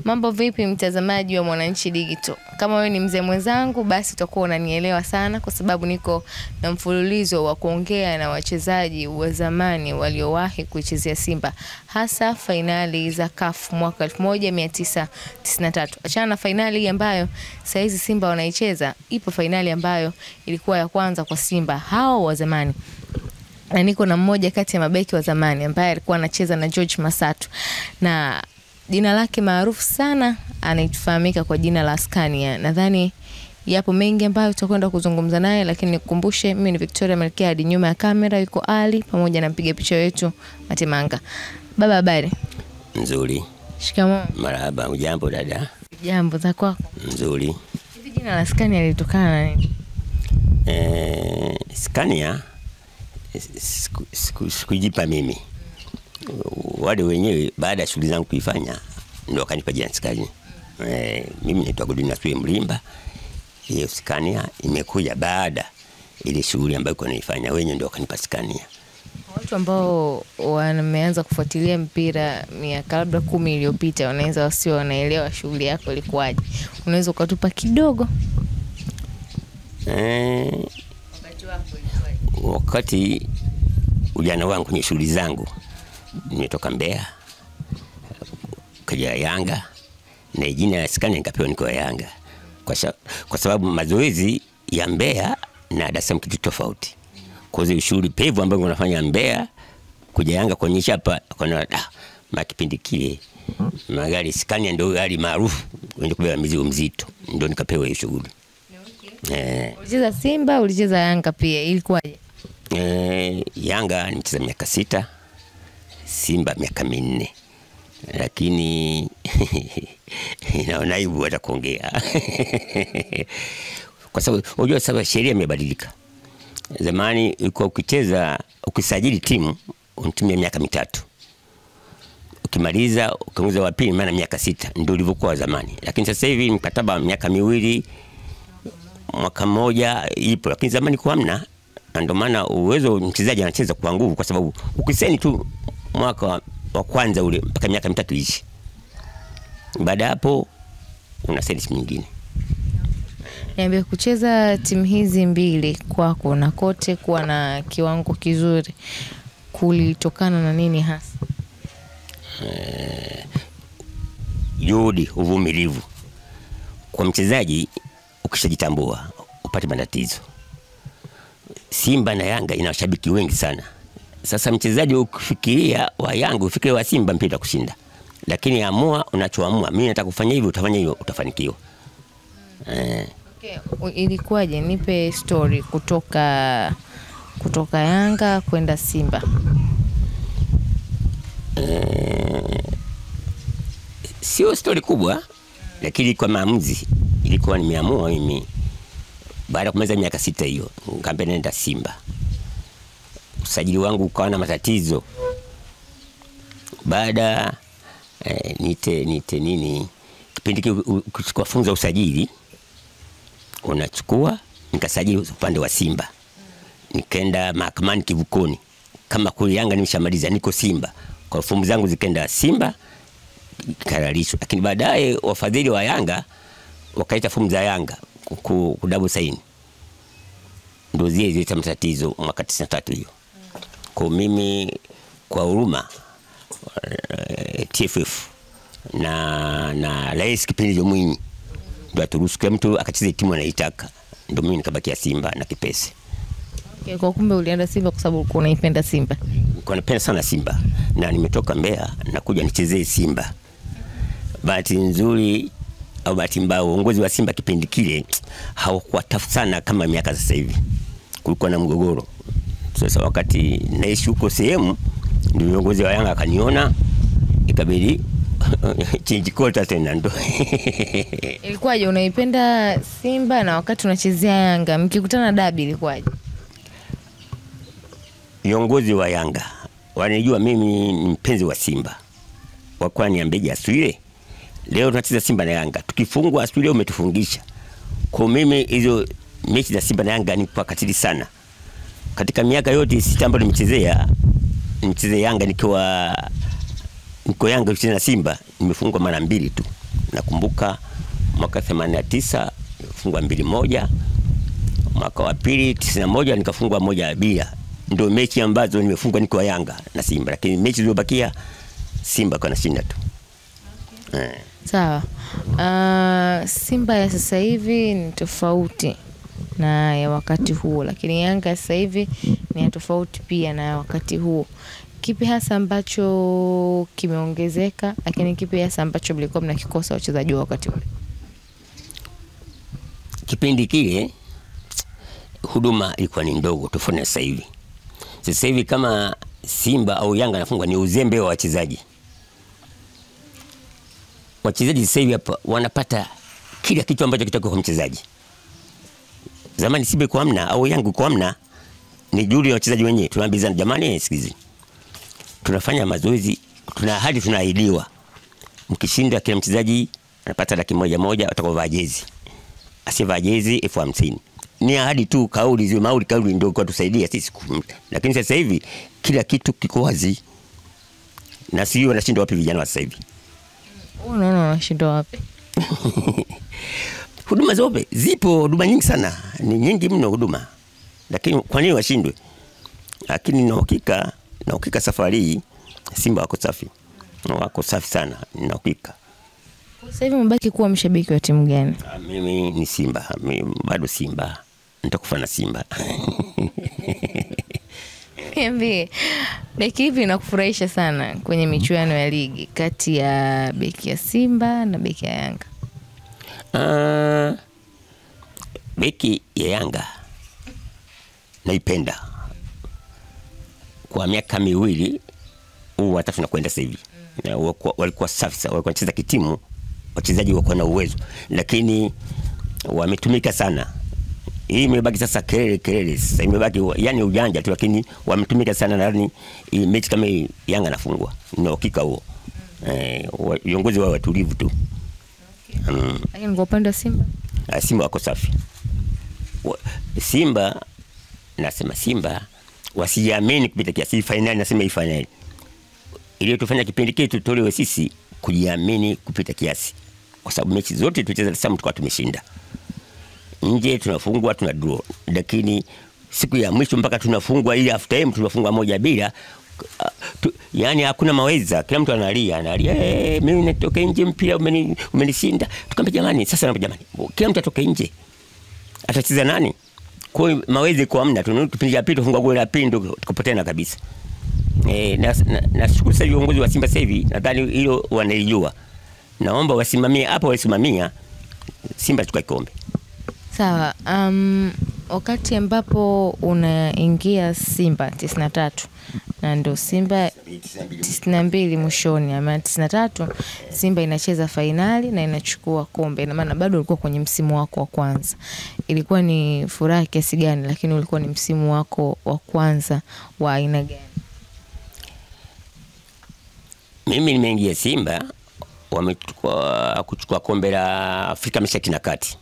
Mambo vipi mtazamaji wa Mwananchi Digital? Kama wewe ni mzee mwenzangu basi utakuwa unanielewa sana kwa sababu niko na mfululizo wa kuongea na wachezaji wa zamani waliowahi kuichezea Simba, hasa fainali za CAF mwaka 1993. Achana na fainali ambayo saizi Simba wanaicheza, ipo fainali ambayo ilikuwa ya kwanza kwa Simba hao wa zamani. Na niko na mmoja kati ya mabeki wa zamani ambaye alikuwa anacheza na George Masatu, na jina lake maarufu sana anaitfahamika kwa jina la Scania. Nadhani yapo mengi ambayo tutakwenda kuzungumza naye, lakini nikukumbushe mimi ni Victoria Malkia, hadi nyuma ya kamera yuko Ali pamoja na mpiga picha wetu Matemanga. Baba, habari? Nzuri. Shikamoo. Marhaba. Ujambo dada? Jambo, za kwako? Nzuri. Hivi jina la Scania lilitokana na nini? Scania sikujipa mimi. Wale wenyewe baada ya shughuli zangu kuifanya ndio wakanipa jina Scania. Mimi naitwa Godwin Sue Mlimba. Hiyo Scania imekuja baada ile shughuli ambayo kwa naifanya, wenyewe ndio wakanipa Scania. Watu ambao wameanza kufuatilia mpira miaka labda 10 iliyopita wanaweza wasio wanaelewa shughuli yako ilikuwaje. Unaweza ukatupa kidogo? Wakati ujana wangu kwenye shughuli zangu, nimetoka Mbeya kaja Yanga, na jina la Scania nikapewa niko Yanga kwa sababu mazoezi ya Mbeya na Dar es Salaam kitu tofauti. Kwa hiyo shughuli pevu ambayo unafanya Mbeya kuja Yanga kuonyesha hapa kwa kipindi kile magari Scania ndio gari maarufu ndio kubeba mizigo mzito, ndio nikapewa hiyo shughuli. Ulicheza Simba, ulicheza Yanga pia, ilikuwaje? Yanga nimecheza miaka 6, Simba miaka 4. Lakini naona aibu hata kuongea. Kwa sababu unajua sasa sheria imebadilika. Zamani ulikuwa ukicheza, ukisajili timu unatumia miaka 3. Ukimaliza ukaongeza wa pili maana miaka 6, ndio ilivyokuwa zamani. Lakini sasa hivi mkataba miaka 2, mwaka 1 ipo, lakini zamani kwa hamna. Ndio maana uwezo mchezaji anacheza kwa nguvu, kwa sababu ukiseni tu mwaka wa kwanza ule mpaka miaka 3 ishi. Baada hapo una service nyingine. Niambie, kucheza timu hizi mbili kwako na kote kuwa na kiwango kizuri kulitokana na nini hasa? Juhudi, uvumilivu. Kwa mchezaji ukishajitambua upate matatizo. Simba na Yanga ina washabiki wengi sana. Sasa mchezaji ukifikiria wa Yanga ufikirie wa Simba, mpira kushinda. Lakini amua unachoamua, mimi nataka kufanya hivi, utafanya hivyo, utafanikiwa. Ilikuwaje? Nipe story kutoka Yanga kwenda Simba. Sio story kubwa, lakini kwa maamuzi ilikuwa nimeamua mimi. Baada ya kumaliza miaka 6 hiyo, nikamwambia nenda Simba. Usajili wangu ukawa na matatizo. Baada nite nini, kipindi kile kuchukua funza usajili unachukua, nikasajili upande wa Simba. Nikaenda mahakamani Kivukoni. Kama kule Yanga nimeshamaliza, niko Simba. Kwa fomu zangu zikaenda Simba, karalisho. Lakini baadaye wafadhili wa Yanga wakaita fomu za Yanga kudabu saini. Ndio zile matatizo mwaka 93 hiyo. Kwa mimi kwa huruma TFF na rais kipindi hicho Mwinyi ndio aturuhusu kwa mtu akacheze timu anaitaka. Ndio mimi nikabakia Simba na Kipese. Kwa kumbe ulienda Simba kwa sababu ulikuwa unaipenda Simba? Nilikuwa napenda sana Simba na nimetoka Mbeya na kuja nichezee Simba. Bahati nzuri au bahati mbaya, uongozi wa Simba kipindi kile hawakuwa tafu sana kama miaka sasa hivi. Kulikuwa na mgogoro. Sasa wakati naishi huko sehemu, ndio viongozi wa Yanga akaniona, ikabidi change kota tena ndo. Ilikuwaje unaipenda Simba na wakati unachezea Yanga, mkikutana dabi ilikuwaje? Viongozi wa Yanga wanajua mimi ni mpenzi wa Simba. Wakwa niambia Aswile, leo tunacheza Simba na Yanga. Tukifungwa Aswile umetufungisha. Kwa mimi hizo mechi za Simba na Yanga ni kwa katili sana. Katika miaka yote 6 ambayo nimechezea Yanga niko Yanga kucheza na Simba, nimefungwa mara 2 tu. Nakumbuka mwaka 89 nilifungwa 2-1. Mwaka wa pili 91 nikafungwa 1-0. Ndio mechi ambazo nimefungwa niko Yanga na Simba, lakini mechi zilizobakia Simba kana shinda tu. Sawa. Simba ya sasa hivi ni tofauti na ya wakati huo, lakini Yanga sasa hivi ni ya tofauti pia na ya wakati huo. Kipi hasa ambacho kimeongezeka, lakini kipi hasa ambacho mlikuwa mnakikosa wachezaji wa wakati ule? Kipindi kile huduma ilikuwa ni ndogo tofauti na sasa hivi. Sasa hivi kama Simba au Yanga anafungwa ni uzembe wa wachezaji. Wachezaji sasa hivi hapa wanapata kila kitu ambacho kitaka kwa mchezaji. Zamani Simba kwa amna au Yanga kwa amna, ni juri ya wachezaji wenyewe. Tunaambizana, jamani sikizi, tunafanya mazoezi, tuna ahadi, tunaahidiwa. Mkishinda kila mchezaji anapata 100,000 atakavaa jezi. Asivaa jezi 50,000. Ni ahadi tu, kauli zile kauli ndio kwa tusaidia sisi. Lakini sasa hivi kila kitu kiko wazi. Na sio wanashinda wapi vijana wa sasa hivi? Unaona wanashinda wapi? Huduma zote zipo, huduma nyingi sana. Ni nyingi mno huduma. Lakini kwa nini washindwe? Lakini na hakika safari hii Simba wako safi. Wako safi sana, na hakika. Sasa hivi mbaki kuwa mshabiki wa timu gani? Mimi ni Simba. Mimi bado Simba. Nitakufa na Simba. Niambie, beki ipi inakufurahisha sana kwenye michuano ya ligi kati ya beki ya Simba na beki ya Yanga? Beki ya Yanga naipenda. Kwa miaka miwili watatu na kwenda sasa hivi. Walikuwa safi sana, walikuwa wanacheza kitimu, wachezaji wako na uwezo, lakini wametumika sana. Hii imebaki sasa kelele sasa imebaki yani ujanja tu, lakini wametumika sana. Ndani hii mechi kama hii Yanga nafungwa na hakika huo. Viongozi wao watulivu tu. Lakini kwa upande wa Simba? Simba wako safi. Simba nasema Simba wasiamini kupita kiasi. Finali nasema hii finali ile tufanya kipindi kile tutolewe sisi kujiamini kupita kiasi, kwa sababu mechi zote tulicheza sasa tulikuwa tumeshinda. Nje tunafungwa, tuna draw, lakini siku ya mwisho mpaka tunafungwa ile after time tunafungwa 1-0. Yani hakuna maweza, kila mtu analia mimi natoka nje, mpira umenishinda. Tukamwambia jamani, sasa jamani, kila mtu atoke nje, atacheza nani? Kwa mawezi kwa amna, tunarudi cha pili tufungwa goli la pili tukapoteza kabisa. Na shukuru sasa viongozi wa Simba sasa hivi, nadhani hilo wanalijua. Naomba wasimamie hapo, wasimamia Simba tukae kombe. Sawa. Wakati ambapo unaingia Simba 93 na ndo Simba 92 mwishoni ama 93 Simba inacheza fainali na inachukua kombe, na maana bado ulikuwa kwenye msimu wako wa kwanza. Ilikuwa ni furaha kiasi gani, lakini ulikuwa ni msimu wako wa kwanza wa aina gani? Mimi nimeingia Simba wamechukua kombe la Afrika Mashariki na Kati.